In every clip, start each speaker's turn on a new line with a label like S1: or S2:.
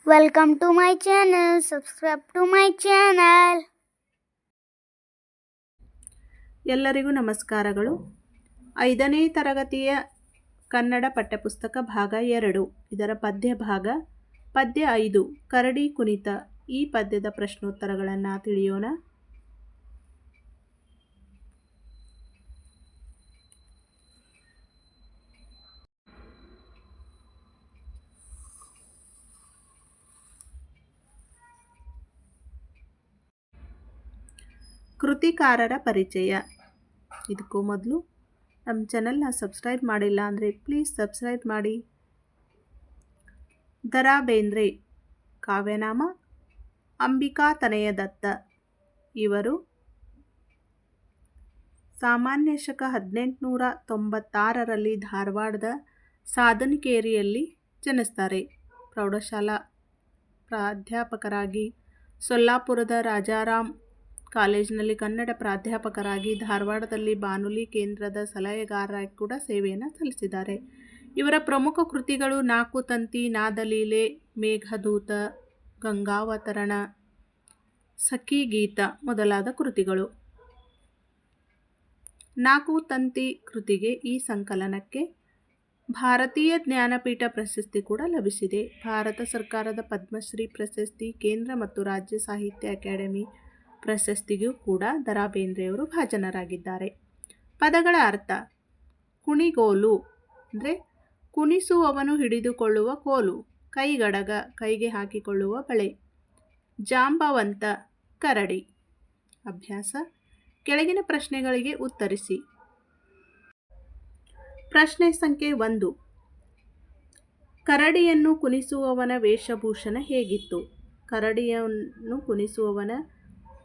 S1: Welcome to my channel. Subscribe to my channel.
S2: ಎಲ್ಲರಿಗೂ ನಮಸ್ಕಾರಗಳು. 5ನೇ ತರಗತಿಯ ಕನ್ನಡ ಪಠ್ಯಪುಸ್ತಕ ಭಾಗ 2 ಇದರ ಪದ್ಯ ಭಾಗ ಪದ್ಯ 5 ಕರಡಿ ಕುಣಿತ. ಈ ಪದ್ಯದ ಪ್ರಶ್ನೋತ್ತರಗಳನ್ನು ತಿಳಿಯೋಣ. ಕೃತಿಕಾರರ ಪರಿಚಯ. ಇದಕ್ಕೂ ಮೊದಲು ನಮ್ಮ ಚಾನಲ್ನ ಸಬ್ಸ್ಕ್ರೈಬ್ ಮಾಡಿಲ್ಲ ಅಂದರೆ ಪ್ಲೀಸ್ ಸಬ್ಸ್ಕ್ರೈಬ್ ಮಾಡಿ. ದ ರಾ ಬೇಂದ್ರೆ. ಕಾವ್ಯನಾಮ ಅಂಬಿಕಾತನಯ ದತ್ತ. ಇವರು ಸಾಮಾನ್ಯ ಶಕ 1896ರಲ್ಲಿ ಧಾರವಾಡದ ಸಾಧನಕೇರಿಯಲ್ಲಿ ಜನಿಸ್ತಾರೆ. ಪ್ರೌಢಶಾಲಾ ಪ್ರಾಧ್ಯಾಪಕರಾಗಿ, ಸೊಲ್ಲಾಪುರದ ರಾಜಾರಾಮ್ ಕಾಲೇಜಿನಲ್ಲಿ ಕನ್ನಡ ಪ್ರಾಧ್ಯಾಪಕರಾಗಿ, ಧಾರವಾಡದಲ್ಲಿ ಬಾನುಲಿ ಕೇಂದ್ರದ ಸಲಹೆಗಾರರಾಗಿ ಕೂಡ ಸೇವೆಯನ್ನು ಸಲ್ಲಿಸಿದ್ದಾರೆ. ಇವರ ಪ್ರಮುಖ ಕೃತಿಗಳು ನಾಲ್ಕು ತಂತಿ, ನಾದಲೀಲೆ, ಮೇಘದೂತ, ಗಂಗಾವತರಣ, ಸಖಿಗೀತ ಮೊದಲಾದ ಕೃತಿಗಳು. ನಾಲ್ಕು ತಂತಿ ಕೃತಿಗೆ ಈ ಸಂಕಲನಕ್ಕೆ ಭಾರತೀಯ ಜ್ಞಾನಪೀಠ ಪ್ರಶಸ್ತಿ ಕೂಡ ಲಭಿಸಿದೆ. ಭಾರತ ಸರ್ಕಾರದ ಪದ್ಮಶ್ರೀ ಪ್ರಶಸ್ತಿ, ಕೇಂದ್ರ ಮತ್ತು ರಾಜ್ಯ ಸಾಹಿತ್ಯ ಅಕಾಡೆಮಿ ಪ್ರಶಸ್ತಿಗೂ ಕೂಡ ದ ರಾ ಬೇಂದ್ರೆಯವರು ಭಾಜನರಾಗಿದ್ದಾರೆ. ಪದಗಳ ಅರ್ಥ: ಕುಣಿಗೋಲು ಅಂದರೆ ಕುಣಿಸುವವನು ಹಿಡಿದುಕೊಳ್ಳುವ ಕೋಲು, ಕೈಗಡಗ ಕೈಗೆ ಹಾಕಿಕೊಳ್ಳುವ ಬಳೆ, ಜಾಂಬವಂತ ಕರಡಿ. ಅಭ್ಯಾಸ: ಕೆಳಗಿನ ಪ್ರಶ್ನೆಗಳಿಗೆ ಉತ್ತರಿಸಿ. ಪ್ರಶ್ನೆ ಸಂಖ್ಯೆ 1. ಕರಡಿಯನ್ನು ಕುಣಿಸುವವನ ವೇಷಭೂಷಣ ಹೇಗಿತ್ತು? ಕರಡಿಯನ್ನು ಕುಣಿಸುವವನ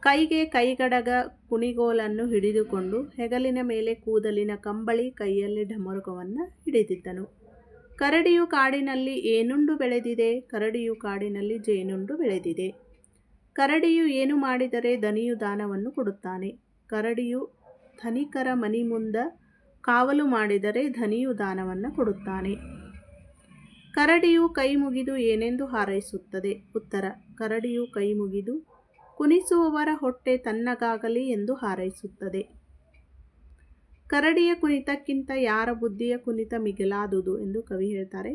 S2: ಕೈಗೆ ಕೈಗಡಗ, ಕುಣಿಗೋಲನ್ನು ಹಿಡಿದುಕೊಂಡು ಹೆಗಲಿನ ಮೇಲೆ ಕೂದಲಿನ ಕಂಬಳಿ, ಕೈಯಲ್ಲಿ ಢಮರುಕವನ್ನು ಹಿಡಿದಿದ್ದನು. ಕರಡಿಯು ಕಾಡಿನಲ್ಲಿ ಏನುಂಡು ಬೆಳೆದಿದೆ? ಕರಡಿಯು ಕಾಡಿನಲ್ಲಿ ಜೇನುಂಡು ಬೆಳೆದಿದೆ. ಕರಡಿಯು ಏನು ಮಾಡಿದರೆ ದನಿಯು ದಾನವನ್ನು ಕೊಡುತ್ತಾನೆ? ಕರಡಿಯು ಧನಿಕರ ಮನಿ ಮುಂದ ಕಾವಲು ಮಾಡಿದರೆ ಧನಿಯು ದಾನವನ್ನು ಕೊಡುತ್ತಾನೆ. ಕರಡಿಯು ಕೈ ಮುಗಿದು ಏನೆಂದು ಹಾರೈಸುತ್ತದೆ? ಉತ್ತರ: ಕರಡಿಯು ಕೈ ಮುಗಿದು ಕುಣಿಸುವವರ ಹೊಟ್ಟೆ ತಣ್ಣಗಾಗಲಿ ಎಂದು ಹಾರೈಸುತ್ತದೆ. ಕರಡಿಯ ಕುಣಿತಕ್ಕಿಂತ ಯಾರ ಬುದ್ಧಿಯ ಕುಣಿತ ಮಿಗಿಲಾದುದು ಎಂದು ಕವಿ ಹೇಳ್ತಾರೆ.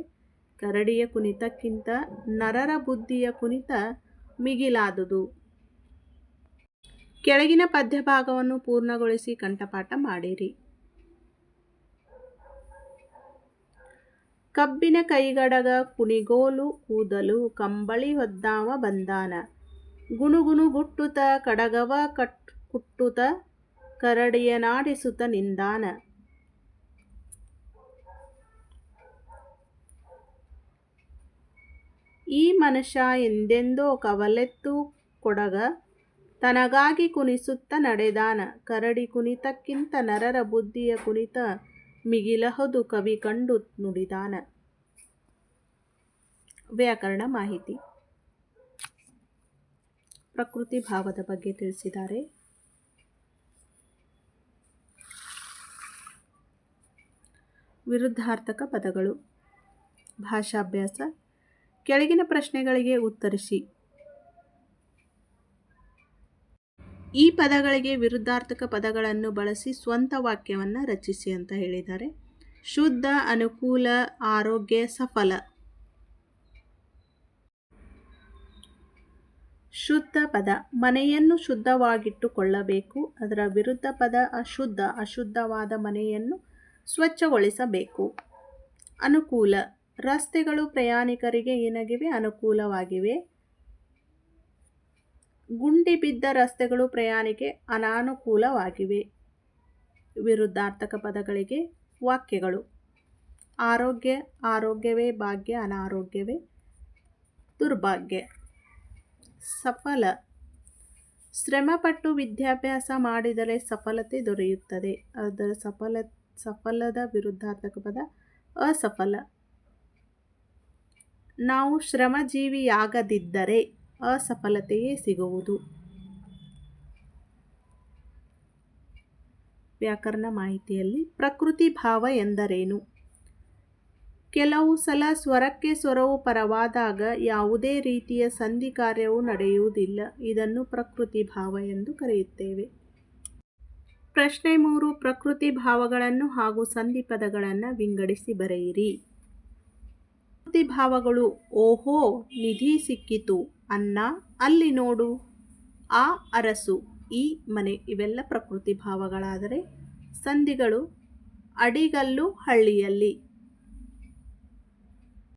S2: ಕರಡಿಯ ಕುಣಿತಕ್ಕಿಂತ ನರರ ಬುದ್ಧಿಯ ಕುಣಿತ ಮಿಗಿಲಾದುದು. ಕೆಳಗಿನ ಪದ್ಯಭಾಗವನ್ನು ಪೂರ್ಣಗೊಳಿಸಿ ಕಂಠಪಾಠ ಮಾಡಿರಿ. ಕಬ್ಬಿನ ಕೈಗಡಗ ಕುಣಿಗೋಲು ಕೂದಲು ಕಂಬಳಿ ಹೊದ್ದಾವ ಬಂದಾನ, ಗುಣುಗುಣು ಗುಟ್ಟುತ ಕಡಗವ ಕುಟ್ಟುತ ಕರಡಿಯ ನಾಡಿಸುತ ನಿಂದಾನ. ಈ ಮನುಷ್ಯ ಎಂದೆಂದೋ ಕವಲೆತ್ತು ಕೊಡಗ ತನಗಾಗಿ ಕುಣಿಸುತ್ತ ನಡೆದಾನ. ಕರಡಿ ಕುಣಿತಕ್ಕಿಂತ ನರರ ಬುದ್ಧಿಯ ಕುಣಿತ ಮಿಗಿಲಹುದು ಕವಿ ಕಂಡು ನುಡಿದಾನ. ವ್ಯಾಕರಣ ಮಾಹಿತಿ. ಪ್ರಕೃತಿ ಭಾವದ ಬಗ್ಗೆ ತಿಳಿಸಿದ್ದಾರೆ. ವಿರುದ್ಧಾರ್ಥಕ ಪದಗಳು. ಭಾಷಾಭ್ಯಾಸ. ಕೆಳಗಿನ ಪ್ರಶ್ನೆಗಳಿಗೆ ಉತ್ತರಿಸಿ. ಈ ಪದಗಳಿಗೆ ವಿರುದ್ಧಾರ್ಥಕ ಪದಗಳನ್ನು ಬಳಸಿ ಸ್ವಂತ ವಾಕ್ಯವನ್ನು ರಚಿಸಿ ಅಂತ ಹೇಳಿದ್ದಾರೆ. ಶುದ್ಧ, ಅನುಕೂಲ, ಆರೋಗ್ಯ, ಸಫಲ. ಶುದ್ಧ ಪದ: ಮನೆಯನ್ನು ಶುದ್ಧವಾಗಿಟ್ಟುಕೊಳ್ಳಬೇಕು. ಅದರ ವಿರುದ್ಧ ಪದ ಅಶುದ್ಧ, ಅಶುದ್ಧವಾದ ಮನೆಯನ್ನು ಸ್ವಚ್ಛಗೊಳಿಸಬೇಕು. ಅನುಕೂಲ: ರಸ್ತೆಗಳು ಪ್ರಯಾಣಿಕರಿಗೆ ಏನಾಗಿವೆ? ಅನುಕೂಲವಾಗಿವೆ. ಗುಂಡಿ ಬಿದ್ದ ರಸ್ತೆಗಳು ಪ್ರಯಾಣಿಗೆ ಅನಾನುಕೂಲವಾಗಿವೆ. ವಿರುದ್ಧಾರ್ಥಕ ಪದಗಳಿಗೆ ವಾಕ್ಯಗಳು. ಆರೋಗ್ಯ: ಆರೋಗ್ಯವೇ ಭಾಗ್ಯ, ಅನಾರೋಗ್ಯವೇ ದುರ್ಭಾಗ್ಯ. ಸಫಲ: ಶ್ರಮಪಟ್ಟು ವಿದ್ಯಾಭ್ಯಾಸ ಮಾಡಿದರೆ ಸಫಲತೆ ದೊರೆಯುತ್ತದೆ. ಅದರ ಸಫಲದ ವಿರುದ್ಧಾರ್ಥಕ ಪದ ಅಸಫಲ. ನಾವು ಶ್ರಮಜೀವಿಯಾಗದಿದ್ದರೆ ಅಸಫಲತೆಯೇ ಸಿಗುವುದು. ವ್ಯಾಕರಣ ಮಾಹಿತಿಯಲ್ಲಿ ಪ್ರಕೃತಿ ಭಾವ ಎಂದರೇನು? ಕೆಲವು ಸಲ ಸ್ವರಕ್ಕೆ ಸ್ವರವು ಪರವಾದಾಗ ಯಾವುದೇ ರೀತಿಯ ಸಂಧಿ ಕಾರ್ಯವು ನಡೆಯುವುದಿಲ್ಲ. ಇದನ್ನು ಪ್ರಕೃತಿ ಭಾವ ಎಂದು ಕರೆಯುತ್ತೇವೆ. ಪ್ರಶ್ನೆ 3. ಪ್ರಕೃತಿ ಭಾವಗಳನ್ನು ಹಾಗೂ ಸಂಧಿ ಪದಗಳನ್ನು ವಿಂಗಡಿಸಿ ಬರೆಯಿರಿ. ಪ್ರಕೃತಿ ಭಾವಗಳು: ಓಹೋ, ನಿಧಿ ಸಿಕ್ಕಿತು, ಅನ್ನ, ಅಲ್ಲಿ ನೋಡು, ಆ ಅರಸು, ಈ ಮನೆ. ಇವೆಲ್ಲ ಪ್ರಕೃತಿ ಭಾವಗಳಾದರೆ ಸಂಧಿಗಳು: ಅಡಿಗಲ್ಲು ಹಳ್ಳಿಯಲ್ಲಿ,